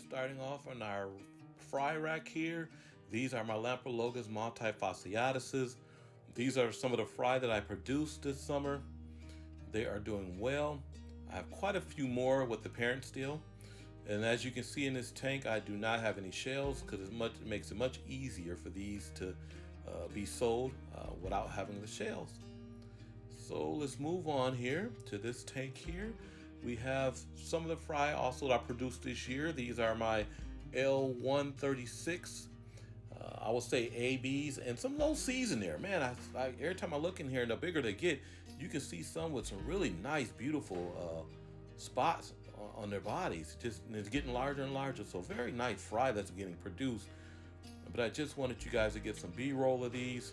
just starting off on our fry rack here. These are my Lamprologus multifasciatuses. These are some of the fry that I produced this summer. They are doing well. I have quite a few more with the parent still. And as you can see in this tank, I do not have any shells because it makes it much easier for these to be sold without having the shells. So let's move on here to this tank here. We have some of the fry also that I produced this year. These are my L136. I would say ABs and some low C's in there. Man, every time I look in here and the bigger they get, you can see some with some really nice, beautiful spots on their bodies. It's getting larger and larger. So very nice fry that's getting produced. But I just wanted you guys to get some B-roll of these.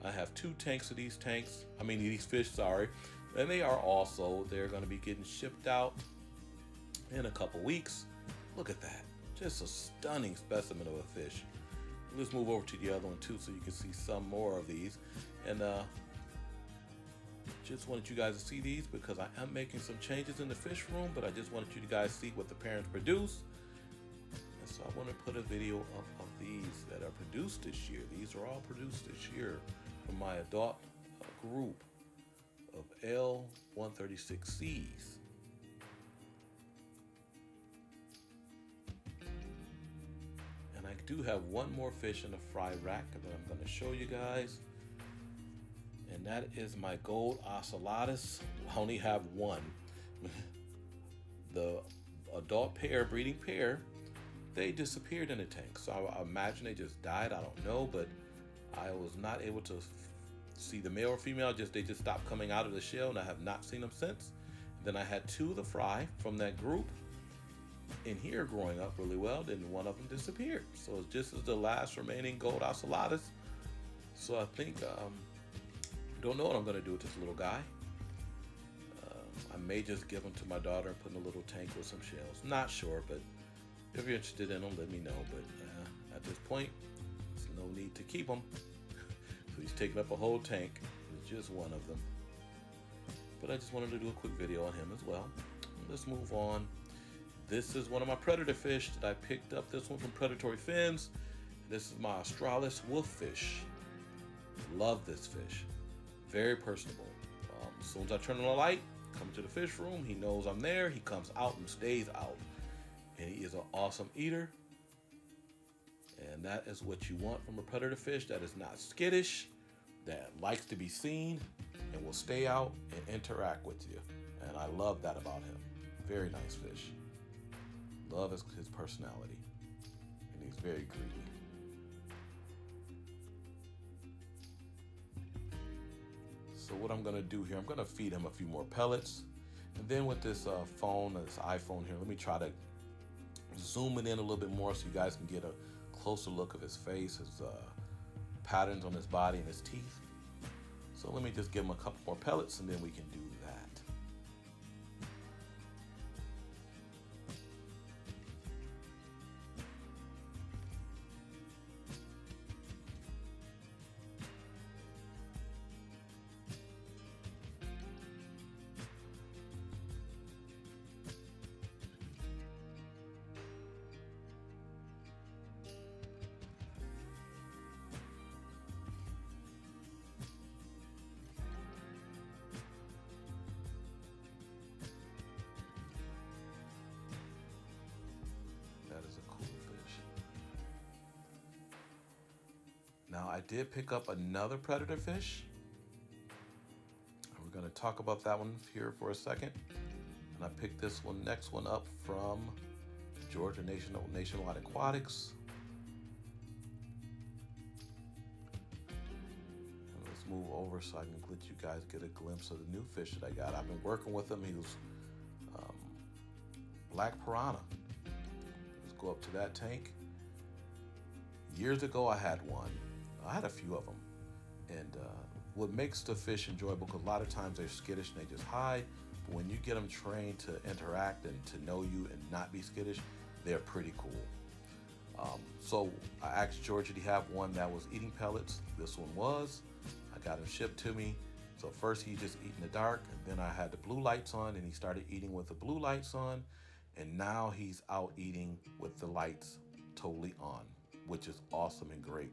I have 2 tanks of these fish, sorry. And they're going to be getting shipped out in a couple weeks. Look at that. Just a stunning specimen of a fish. Let's move over to the other one too so you can see some more of these. And just wanted you guys to see these because I am making some changes in the fish room, but I just wanted you to guys see what the parents produce. And so I want to put a video of these that are produced this year. These are all produced this year from my adult group of L136Cs. And I do have one more fish in the fry rack that I'm going to show you guys. And that is my gold ocellatus. I only have one. The adult pair, breeding pair, they disappeared in the tank. So I imagine they just died. I don't know, but I was not able to see the male or female. They just stopped coming out of the shell, and I have not seen them since. Then I had 2 of the fry from that group in here growing up really well. Then one of them disappeared. So this is the last remaining gold ocellatus. So I think don't know what I'm going to do with this little guy. I may just give him to my daughter and put in a little tank with some shells. Not sure, but if you're interested in them, let me know. But at this point, there's no need to keep him. So he's taking up a whole tank. It's just one of them. But I just wanted to do a quick video on him as well. Let's move on. This is one of my predator fish that I picked up. This one from Predatory Fins. This is my Australis wolffish. Love this fish. Very personable. As soon as I turn on the light, come to the fish room, he knows I'm there. He comes out and stays out. And he is an awesome eater. And that is what you want from a predator fish that is not skittish, that likes to be seen, and will stay out and interact with you. And I love that about him. Very nice fish. Love his personality. And he's very greedy. So what I'm going to do here, I'm going to feed him a few more pellets. And then with this phone, this iPhone here, let me try to zoom it in a little bit more so you guys can get a closer look of his face, his patterns on his body and his teeth. So let me just give him a couple more pellets and then we can do that. That is a cool fish. Now I did pick up another predator fish. We're going to talk about that one here for a second. And I picked this next one up from Georgia Nationwide Aquatics. And let's move over so I can let you guys get a glimpse of the new fish that I got. I've been working with him. He was black piranha. Go up to that tank. Years ago I had one. I had a few of them. And what makes the fish enjoyable, because a lot of times they're skittish and they just hide, but when you get them trained to interact and to know you and not be skittish, they're pretty cool. So I asked George, did he have one that was eating pellets? This one was. I got him shipped to me. So first he just eat in the dark, and then I had the blue lights on and he started eating with the blue lights on. And now he's out eating with the lights totally on, which is awesome and great.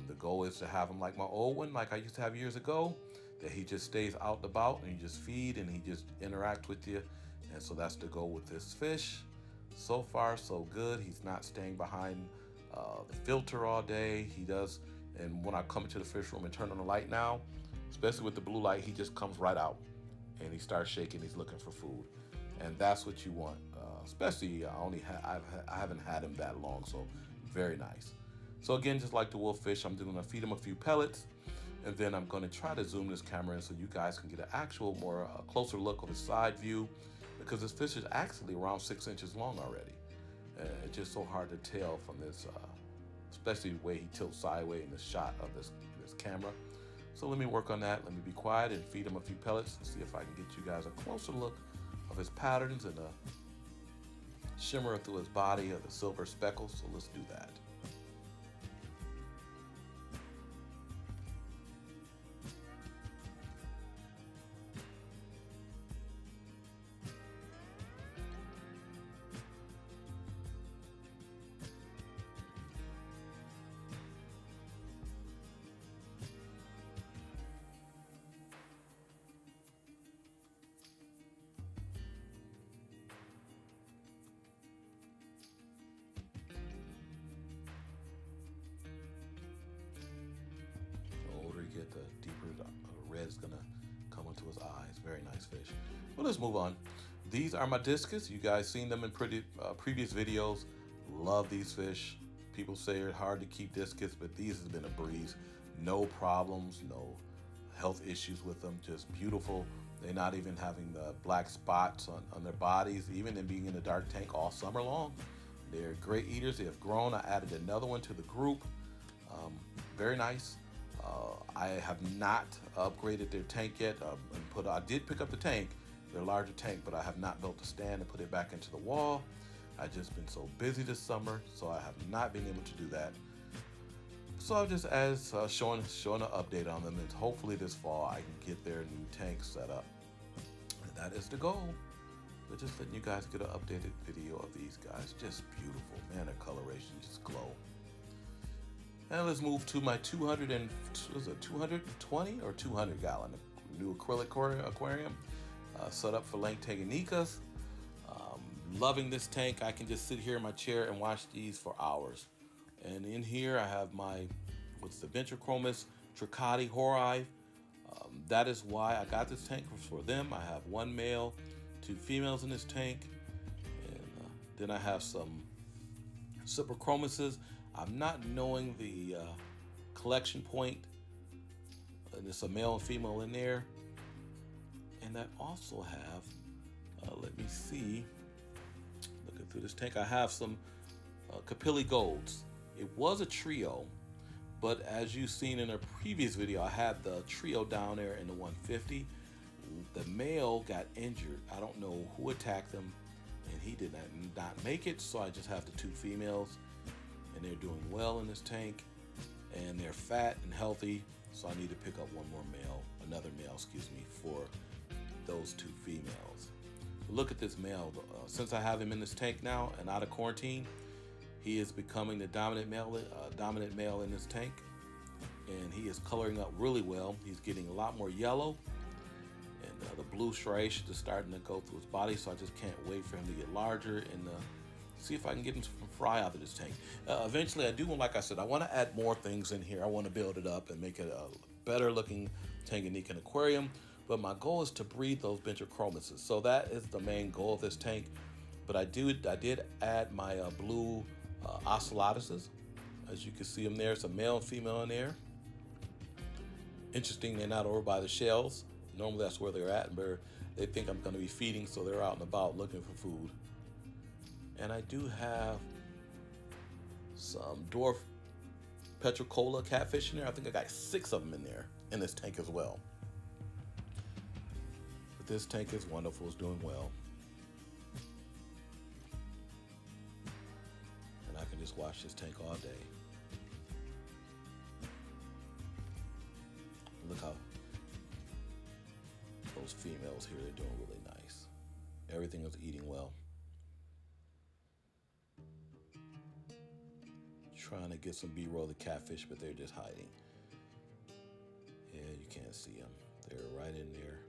The goal is to have him like my old one, like I used to have years ago, that he just stays out and about and you just feed and he just interacts with you. And so that's the goal with this fish. So far, so good. He's not staying behind the filter all day. He does, and when I come into the fish room and turn on the light now, especially with the blue light, he just comes right out and he starts shaking. He's looking for food, and that's what you want. Especially, I haven't had him that long, so very nice. So again, just like the wolf fish, I'm going to feed him a few pellets, and then I'm going to try to zoom this camera in so you guys can get an actual more closer look of his side view, because this fish is actually around 6 inches long already. It's just so hard to tell from this, especially the way he tilts sideways in the shot of this camera. So let me work on that. Let me be quiet and feed him a few pellets and see if I can get you guys a closer look of his patterns and the shimmer through his body of the silver speckles. So let's do that. Get the deeper red is gonna come into his eyes. Very nice fish. Well, let's move on. These are my discus. You guys seen them in previous videos. Love these fish. People say it's hard to keep discus, but these has been a breeze. No problems, no health issues with them. Just beautiful. They're not even having the black spots on their bodies, even in being in the dark tank all summer long. They're great eaters. They have grown. I added another one to the group. Very nice. I have not upgraded their tank yet. I did pick up the tank, their larger tank, but I have not built the stand and put it back into the wall. I've just been so busy this summer, so I have not been able to do that. So I've just showing an update on them, and hopefully this fall I can get their new tank set up. And that is the goal. But just letting you guys get an updated video of these guys. Just beautiful, man. Their coloration just glow. And let's move to my 220 or 200 gallon new acrylic aquarium set up for Lake Tanganyika. Loving this tank. I can just sit here in my chair and watch these for hours. And in here I have what's the Ventrichromis trichati hori. That is why I got this tank for them. I have 1 male, 2 females in this tank. And then I have some Cyprichromises. I'm not knowing the collection point, and it's a male and female in there. And I also have, let me see, looking through this tank, I have some Capilli Golds. It was a trio, but as you've seen in a previous video, I had the trio down there in the 150. The male got injured. I don't know who attacked him, and he did not make it, so I just have the 2 females. And they're doing well in this tank, and they're fat and healthy, so I need to pick up another male, for those 2 females. Look at this male. Since I have him in this tank now and out of quarantine, he is becoming the dominant male in this tank, and he is coloring up really well. He's getting a lot more yellow, and the blue striations is starting to go through his body, so I just can't wait for him to get larger and see if I can get him some fry out of this tank. Eventually, I do, like I said, I want to add more things in here. I want to build it up and make it a better looking Tanganika aquarium. But my goal is to breed those Ventrichromises. So that is the main goal of this tank. But I did add my blue ocelotuses. As you can see them there, it's a male and female in there. Interesting, they're not over by the shells. Normally that's where they're at, but they think I'm going to be feeding, so they're out and about looking for food. And I do have some dwarf petricola catfish in there. I think I got 6 of them in there in this tank as well. But this tank is wonderful, it's doing well. And I can just watch this tank all day. Look how those females here are doing really nice. Everything is eating well. Trying to get some B-roll of the catfish, but they're just hiding. Yeah, you can't see them. They're right in there.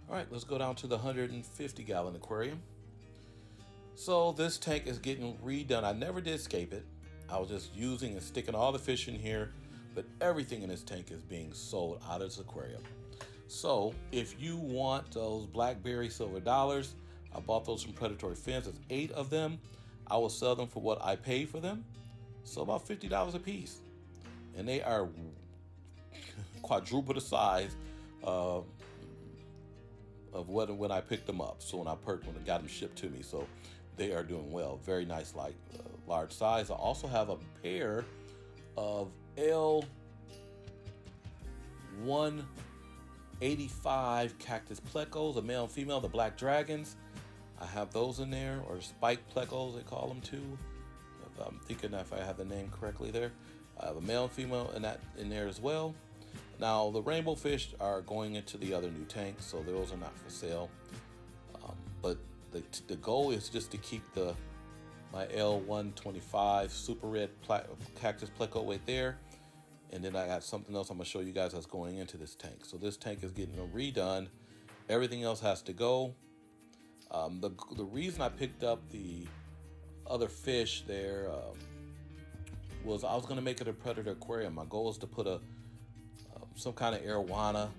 All right, let's go down to the 150-gallon aquarium. So this tank is getting redone. I never did scape it. I was just using and sticking all the fish in here, but everything in this tank is being sold out of this aquarium. So if you want those blackberry silver dollars, I bought those from Predatory Fins. There's 8 of them. I will sell them for what I paid for them. So about $50 a piece. And they are quadruple the size of when I picked them up. So when I got them shipped to me. So they are doing well. Very nice, like large size. I also have a pair of L185 cactus plecos, a male and female, the black dragons. I have those in there, or spike plecos, they call them too. If I'm thinking if I have the name correctly there. I have a male and female in there as well. Now the rainbow fish are going into the other new tank, so those are not for sale. But the goal is just to keep my L125 super red cactus pleco right there. And then I got something else I'm gonna show you guys that's going into this tank. So this tank is getting redone. Everything else has to go. The reason I picked up the other fish there was I was gonna make it a predator aquarium. My goal is to put some kind of arowana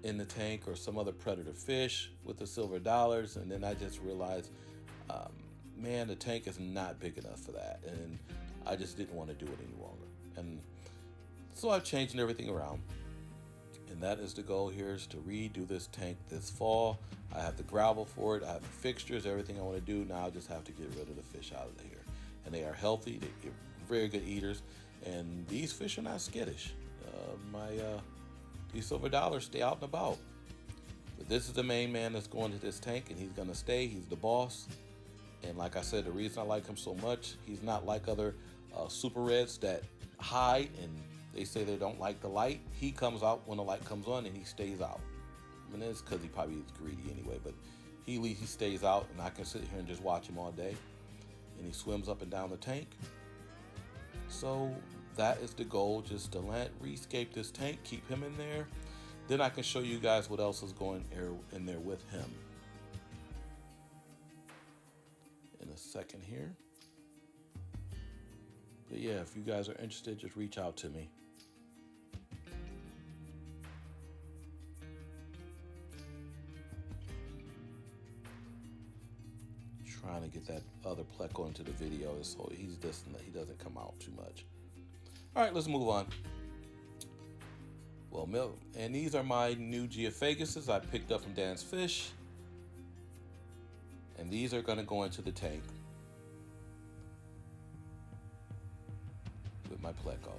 in the tank or some other predator fish with the silver dollars, and then I just realized, man, the tank is not big enough for that, and I just didn't want to do it any longer. And so I've changed everything around, and that is the goal here, is to redo this tank this fall. I have the gravel for it, I have the fixtures, everything I want to do. Now I just have to get rid of the fish out of here, and they are healthy, they're very good eaters, and these fish are not skittish. These silver dollars stay out and about. But this is the main man that's going to this tank, and he's gonna stay. He's the boss. And like I said, the reason I like him so much, he's not like other super reds that hide and they say they don't like the light. He comes out when the light comes on and he stays out. I mean, it's because he probably is greedy anyway, but he stays out, and I can sit here and just watch him all day. And he swims up and down the tank. So that is the goal, just to rescape this tank, keep him in there. Then I can show you guys what else is going in there with him in a second here. But yeah, if you guys are interested, just reach out to me. Trying to get that other pleco into the video, so he doesn't come out too much. All right, let's move on. Well, and these are my new geophaguses I picked up from Dan's Fish. And these are gonna go into the tank with my pleco.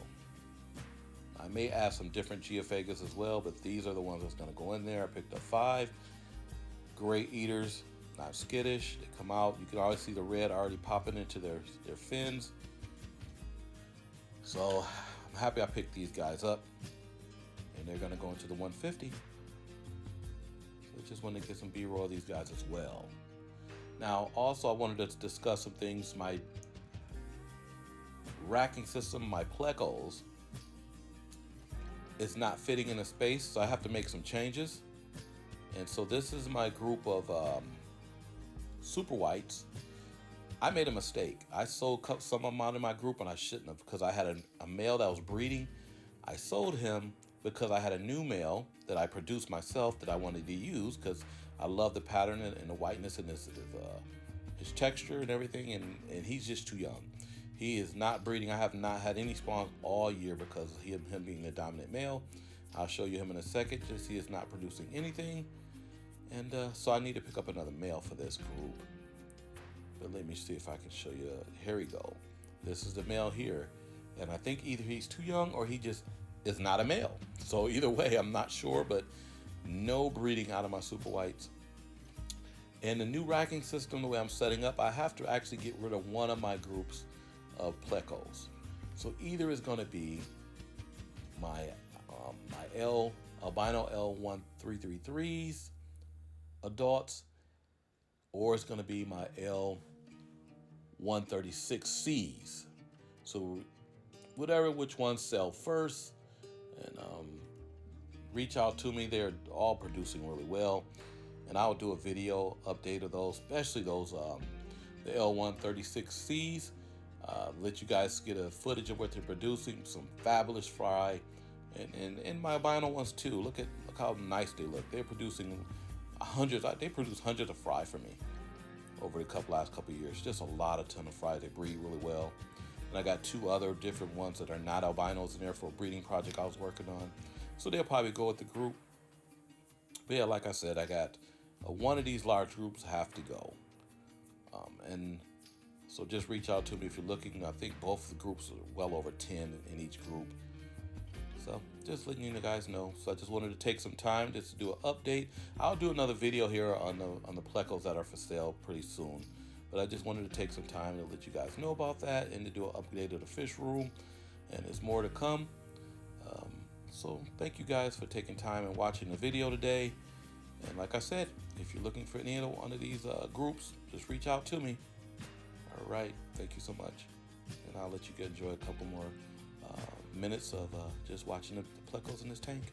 I may add some different geophagus as well, but these are the ones that's gonna go in there. I picked up 5. Great eaters, not skittish. They come out, you can already see the red already popping into their fins. So I'm happy I picked these guys up, and they're gonna go into the 150. So I just wanted to get some B-roll of these guys as well. Now, also I wanted to discuss some things. My racking system, my plecos, is not fitting in a space, so I have to make some changes. And so this is my group of super whites. I made a mistake. I sold some of them out of my group, and I shouldn't have, because I had a male that was breeding. I sold him because I had a new male that I produced myself that I wanted to use, because I love the pattern and the whiteness and his texture and everything, and he's just too young. He is not breeding. I have not had any spawns all year because of him being the dominant male. I'll show you him in a second. Just he is not producing anything, and so I need to pick up another male for this group. But let me see if I can show you. Here we go. This is the male here, and I think either he's too young or he just is not a male. So either way, I'm not sure, but no breeding out of my super whites. And the new racking system, the way I'm setting up, I have to actually get rid of one of my groups of plecos. So either is going to be my albino L1333s adults, or it's going to be my 136Cs. So which ones sell first, and reach out to me. They're all producing really well, and I'll do a video update of those, especially those the L136Cs. Let you guys get a footage of what they're producing. Some fabulous fry, and my albino ones too. Look how nice they look. They're producing hundreds. They produce hundreds of fry for me over the last couple of years. Just a ton of fry. They breed really well. And I got 2 other different ones that are not albinos in there for a breeding project I was working on. So they'll probably go with the group. But yeah, like I said, I got one of these large groups have to go. And so just reach out to me if you're looking. I think both the groups are well over 10 in each group. So just letting you guys know. So I just wanted to take some time just to do an update. I'll do another video here on the plecos that are for sale pretty soon. But I just wanted to take some time to let you guys know about that and to do an update of the fish room. And there's more to come. So thank you guys for taking time and watching the video today. And like I said, if you're looking for any one of these groups, just reach out to me. All right, thank you so much. And I'll let you enjoy a couple more minutes of just watching the plecos in this tank.